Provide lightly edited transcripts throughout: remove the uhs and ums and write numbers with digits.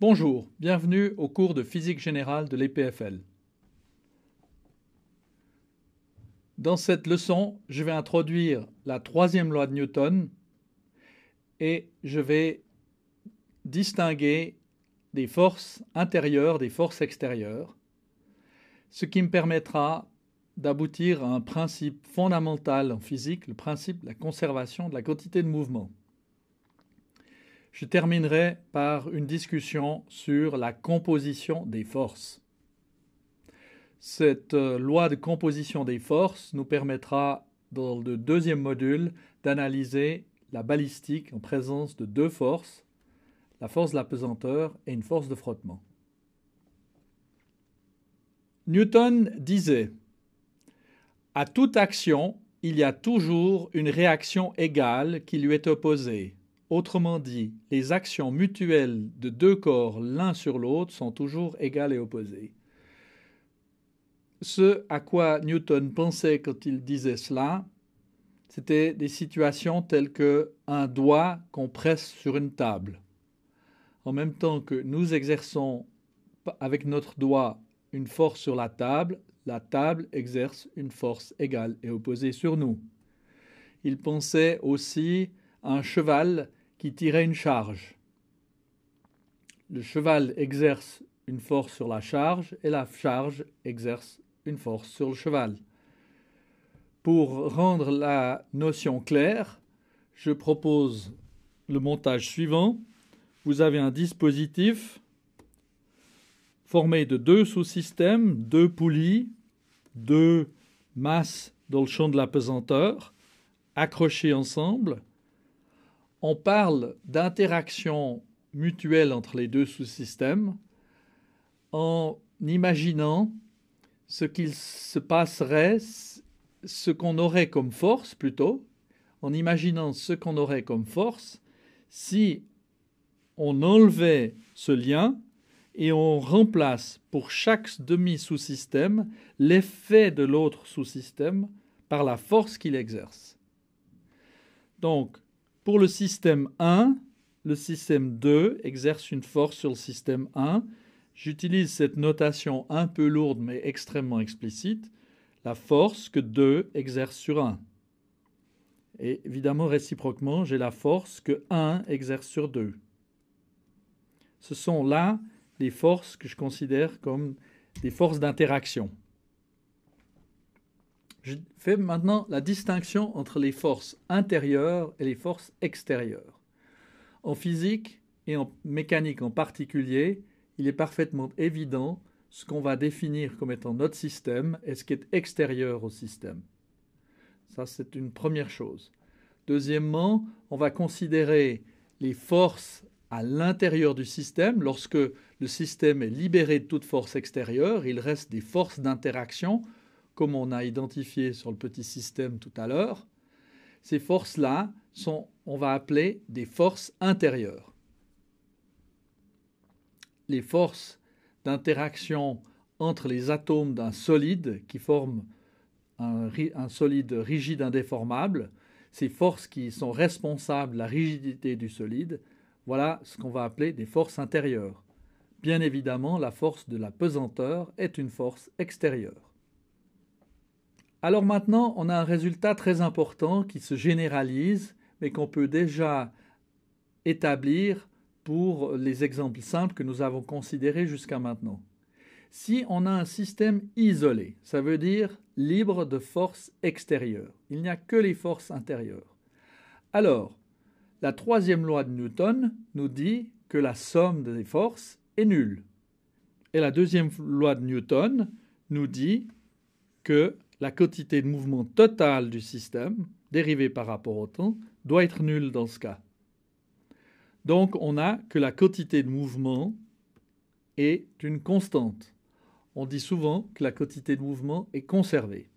Bonjour, bienvenue au cours de physique générale de l'EPFL. Dans cette leçon, je vais introduire la troisième loi de Newton et je vais distinguer des forces intérieures des forces extérieures, ce qui me permettra d'aboutir à un principe fondamental en physique, le principe de la conservation de la quantité de mouvement. Je terminerai par une discussion sur la composition des forces. Cette loi de composition des forces nous permettra, dans le deuxième module, d'analyser la balistique en présence de deux forces, la force de la pesanteur et une force de frottement. Newton disait « À toute action, il y a toujours une réaction égale qui lui est opposée. Autrement dit, les actions mutuelles de deux corps l'un sur l'autre sont toujours égales et opposées. » Ce à quoi Newton pensait quand il disait cela, c'était des situations telles qu'un doigt qu'on presse sur une table. En même temps que nous exerçons avec notre doigt une force sur la table exerce une force égale et opposée sur nous. Il pensait aussi à un cheval qui tirait une charge. Le cheval exerce une force sur la charge et la charge exerce une force sur le cheval. Pour rendre la notion claire, je propose le montage suivant. Vous avez un dispositif formé de deux sous-systèmes, deux poulies, deux masses dans le champ de la pesanteur, accrochées ensemble. On parle d'interaction mutuelle entre les deux sous-systèmes en imaginant ce qu'il se passerait, ce qu'on aurait comme force plutôt, en imaginant ce qu'on aurait comme force si on enlevait ce lien et on remplace pour chaque demi-sous-système l'effet de l'autre sous-système par la force qu'il exerce. Donc, pour le système 1, le système 2 exerce une force sur le système 1. J'utilise cette notation un peu lourde mais extrêmement explicite, la force que 2 exerce sur 1. Et évidemment, réciproquement, j'ai la force que 1 exerce sur 2. Ce sont là les forces que je considère comme des forces d'interaction. Je fais maintenant la distinction entre les forces intérieures et les forces extérieures. En physique et en mécanique en particulier, il est parfaitement évident ce qu'on va définir comme étant notre système et ce qui est extérieur au système. Ça, c'est une première chose. Deuxièmement, on va considérer les forces à l'intérieur du système. Lorsque le système est libéré de toute force extérieure, il reste des forces d'interaction, comme on a identifié sur le petit système tout à l'heure. Ces forces-là sont, on va appeler des forces intérieures. Les forces d'interaction entre les atomes d'un solide qui forment un solide rigide indéformable, ces forces qui sont responsables de la rigidité du solide, voilà ce qu'on va appeler des forces intérieures. Bien évidemment, la force de la pesanteur est une force extérieure. Alors maintenant, on a un résultat très important qui se généralise, mais qu'on peut déjà établir pour les exemples simples que nous avons considérés jusqu'à maintenant. Si on a un système isolé, ça veut dire libre de forces extérieures. Il n'y a que les forces intérieures. Alors, la troisième loi de Newton nous dit que la somme des forces est nulle. Et la deuxième loi de Newton nous dit que la quantité de mouvement totale du système, dérivée par rapport au temps, doit être nulle dans ce cas. Donc, on a que la quantité de mouvement est une constante. On dit souvent que la quantité de mouvement est conservée.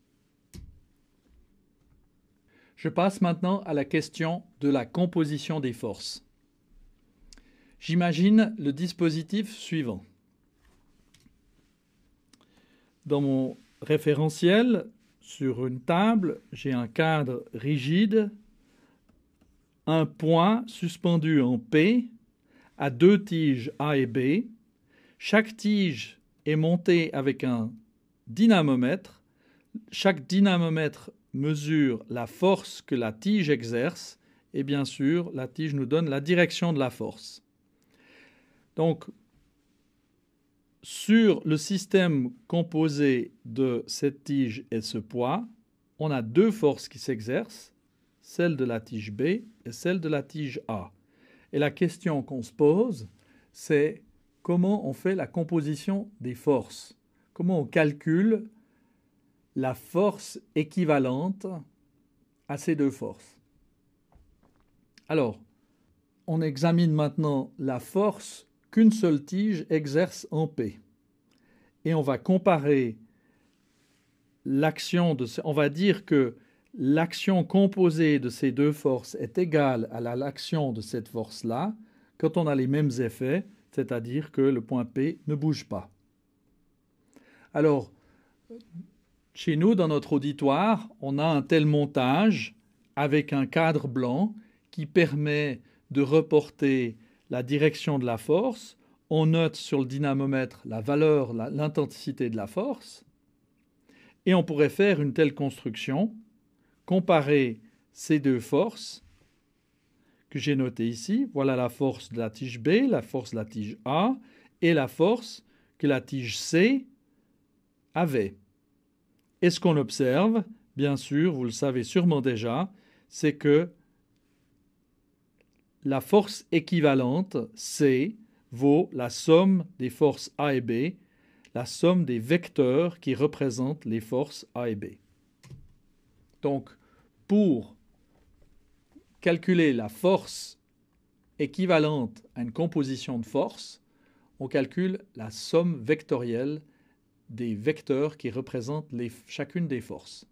Je passe maintenant à la question de la composition des forces. J'imagine le dispositif suivant. Dans mon référentiel, sur une table, j'ai un cadre rigide, un point suspendu en P, a deux tiges A et B. Chaque tige est montée avec un dynamomètre. Chaque dynamomètre mesure la force que la tige exerce et bien sûr, la tige nous donne la direction de la force. Donc, sur le système composé de cette tige et ce poids, on a deux forces qui s'exercent, celle de la tige B et celle de la tige A. Et la question qu'on se pose, c'est comment on fait la composition des forces? Comment on calcule la force équivalente à ces deux forces? Alors, on examine maintenant la force qu'une seule tige exerce en P. Et on va comparer l'action de... On va dire que l'action composée de ces deux forces est égale à l'action de cette force-là quand on a les mêmes effets, c'est-à-dire que le point P ne bouge pas. Alors, chez nous, dans notre auditoire, on a un tel montage avec un cadre blanc qui permet de reporter la direction de la force. On note sur le dynamomètre la valeur, l'intensité de la force. Et on pourrait faire une telle construction, comparer ces deux forces que j'ai notées ici. Voilà la force de la tige B, la force de la tige A et la force que la tige C avait. Et ce qu'on observe, bien sûr, vous le savez sûrement déjà, c'est que la force équivalente, C, vaut la somme des forces A et B, la somme des vecteurs qui représentent les forces A et B. Donc, pour calculer la force équivalente à une composition de forces, on calcule la somme vectorielle des vecteurs qui représentent chacune des forces.